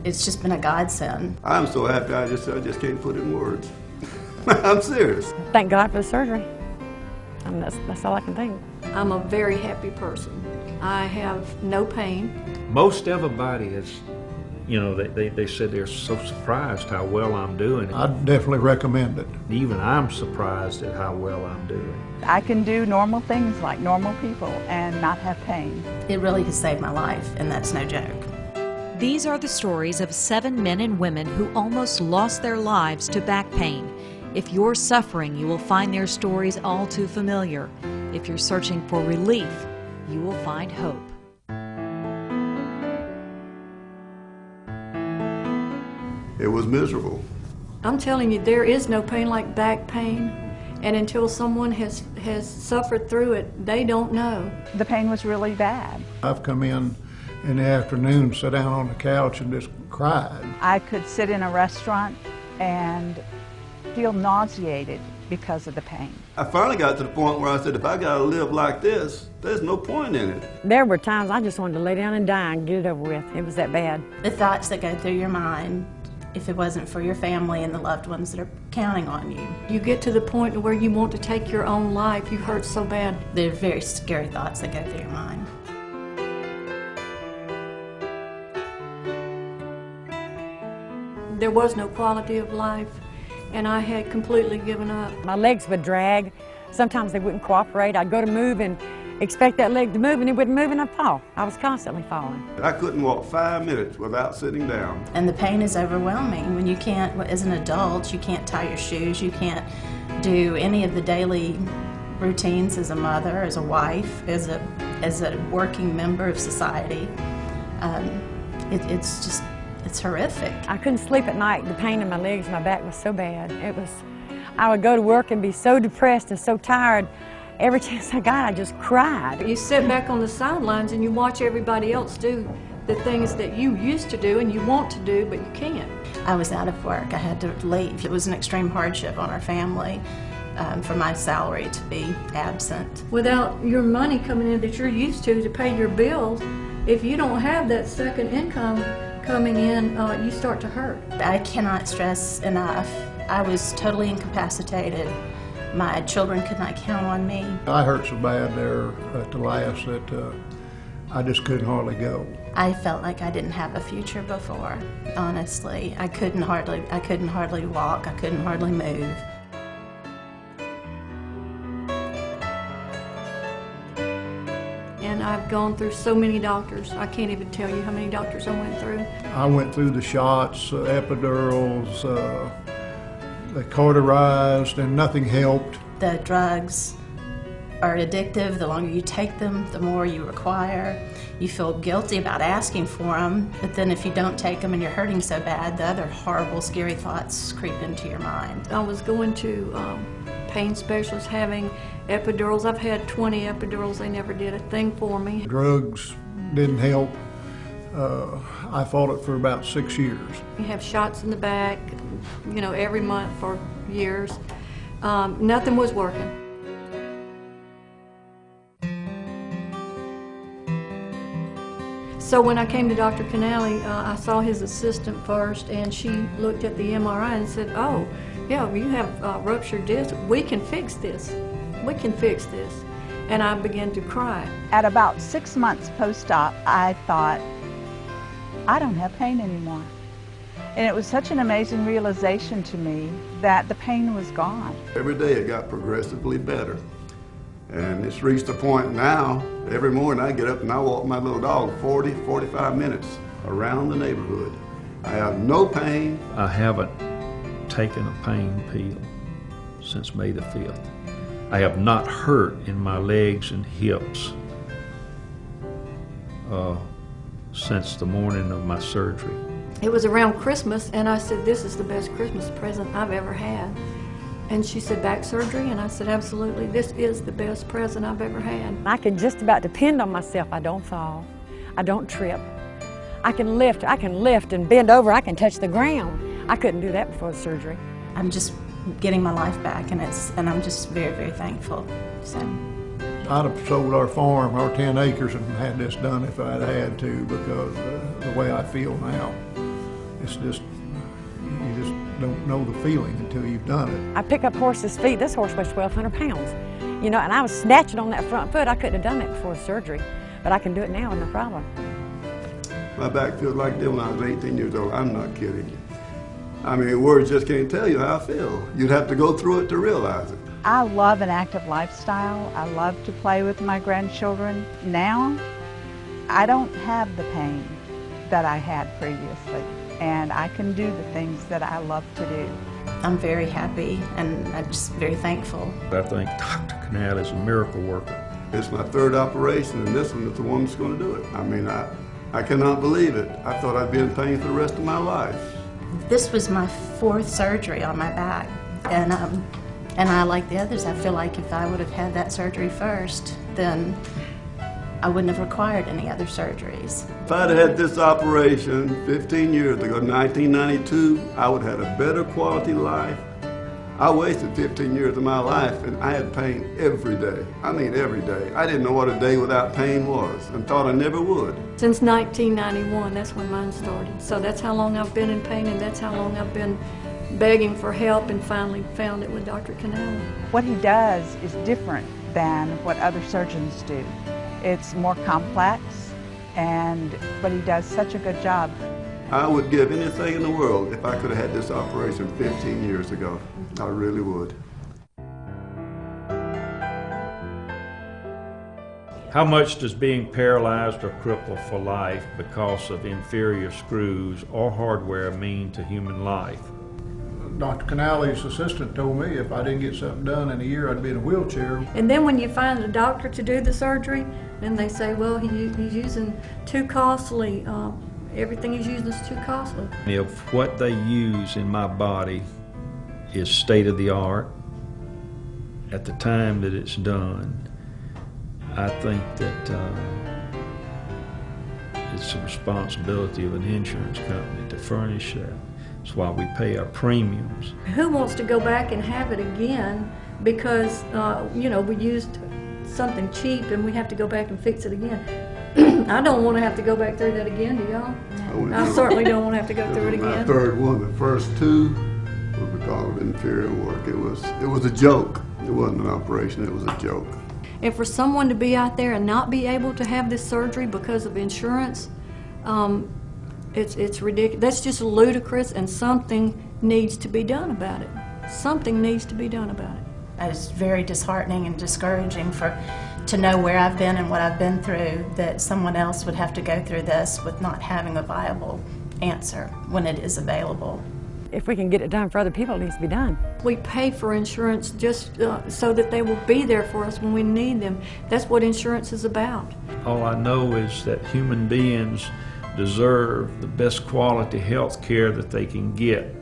It's just been a godsend. I'm so happy I just can't put it in words. I'm serious. Thank God for the surgery. I mean, that's all I can think. I'm a very happy person. I have no pain. Most everybody is, you know, they said they're so surprised how well I'm doing. I definitely recommend it. Even I'm surprised at how well I'm doing. I can do normal things like normal people and not have pain. It really has saved my life, and that's no joke. These are the stories of 7 men and women who almost lost their lives to back pain. If you're suffering, you will find their stories all too familiar. If you're searching for relief, you will find hope. It was miserable. I'm telling you, there is no pain like back pain, and until someone has suffered through it, they don't know. The pain was really bad. I've come in the afternoon, sat down on the couch and just cried. I could sit in a restaurant and feel nauseated because of the pain. I finally got to the point where I said, if I gotta live like this, there's no point in it. There were times I just wanted to lay down and die and get it over with. It was that bad. The thoughts that go through your mind, if it wasn't for your family and the loved ones that are counting on you. You get to the point where you want to take your own life. You hurt so bad. They're very scary thoughts that go through your mind. There was no quality of life, and I had completely given up. My legs would drag. Sometimes they wouldn't cooperate. I'd go to move and expect that leg to move, and it wouldn't move, and I'd fall. I was constantly falling. I couldn't walk 5 minutes without sitting down. And the pain is overwhelming. When you can't, as an adult, you can't tie your shoes, you can't do any of the daily routines as a mother, as a wife, as a working member of society. It's horrific. I couldn't sleep at night. The pain in my legs and my back was so bad. I would go to work and be so depressed and so tired. Every chance I got, I just cried. You sit back on the sidelines and you watch everybody else do the things that you used to do and you want to do, but you can't. I was out of work. I had to leave. It was an extreme hardship on our family for my salary to be absent. Without your money coming in that you're used to pay your bills, if you don't have that second income coming in, you start to hurt. I cannot stress enough. I was totally incapacitated. My children could not count on me. I hurt so bad there at the last that I just couldn't hardly go. I felt like I didn't have a future before, honestly. I couldn't hardly walk, I couldn't hardly move. And I've gone through so many doctors. I can't even tell you how many doctors I went through. I went through the shots, epidurals, they cauterized, and nothing helped. The drugs are addictive. The longer you take them, the more you require. You feel guilty about asking for them, but then if you don't take them and you're hurting so bad, the other horrible, scary thoughts creep into your mind. I was going to pain specialists, having epidurals. I've had 20 epidurals. They never did a thing for me. Drugs didn't help. I fought it for about 6 years. You have shots in the back, you know, every month for years. Nothing was working. So when I came to Dr. Canale, I saw his assistant first, and she looked at the MRI and said, "Oh, yeah, you have ruptured disc. We can fix this. We can fix this." And I began to cry. At about 6 months post-op, I thought, I don't have pain anymore. And it was such an amazing realization to me that the pain was gone. Every day it got progressively better. And it's reached a point now, every morning I get up and I walk my little dog 40, 45 minutes around the neighborhood. I have no pain. I haven't taken a pain pill since May the 5th. I have not hurt in my legs and hips since the morning of my surgery. It was around Christmas, and I said, "This is the best Christmas present I've ever had." And she said, "Back surgery?" And I said, "Absolutely, this is the best present I've ever had." I can just about depend on myself. I don't fall. I don't trip. I can lift and bend over. I can touch the ground. I couldn't do that before the surgery. I'm just getting my life back, and I'm just very, very thankful. So I'd have sold our farm, our 10 acres, and had this done if I'd had to, because the way I feel now. It's just, you just don't know the feeling until you've done it. I pick up horses' feet. This horse weighs 1,200 pounds. You know, and I was snatching on that front foot. I couldn't have done that before the surgery, but I can do it now, no problem. My back feels like that when I was 18 years old. I'm not kidding you. I mean, words just can't tell you how I feel. You'd have to go through it to realize it. I love an active lifestyle. I love to play with my grandchildren. Now, I don't have the pain that I had previously, and I can do the things that I love to do. I'm very happy, and I'm just very thankful. I think Dr. Canal is a miracle worker. It's my third operation, and this one is the one that's going to do it. I mean, I cannot believe it. I thought I'd be in pain for the rest of my life. This was my 4th surgery on my back, and I, like the others, I feel like if I would have had that surgery first, then I wouldn't have required any other surgeries. If I'd had this operation 15 years ago, 1992, I would have had a better quality life. I wasted 15 years of my life, and I had pain every day. I mean every day. I didn't know what a day without pain was, and thought I never would. Since 1991, that's when mine started. So that's how long I've been in pain, and that's how long I've been begging for help, and finally found it with Dr. Canal. What he does is different than what other surgeons do. It's more complex, but he does such a good job. I would give anything in the world if I could have had this operation 15 years ago. I really would. How much does being paralyzed or crippled for life because of inferior screws or hardware mean to human life? Dr. Canale's assistant told me if I didn't get something done in a year, I'd be in a wheelchair. And then when you find a doctor to do the surgery, then they say, well, he's using too costly. Everything he's using is too costly. If what they use in my body is state of the art at the time that it's done, I think that it's the responsibility of an insurance company to furnish that. That's why we pay our premiums. Who wants to go back and have it again because, you know, we used something cheap and we have to go back and fix it again? I don't want to have to go back through that again, do y'all? I certainly don't want to have to go through it My again. third one, the first 2 was because of inferior work. It was a joke. It wasn't an operation, it was a joke. And for someone to be out there and not be able to have this surgery because of insurance, it's ridiculous. That's just ludicrous, and something needs to be done about it. Something needs to be done about it. It's very disheartening and discouraging to know where I've been and what I've been through, that someone else would have to go through this with not having a viable answer when it is available. If we can get it done for other people, it needs to be done. We pay for insurance just so that they will be there for us when we need them. That's what insurance is about. All I know is that human beings deserve the best quality health care that they can get.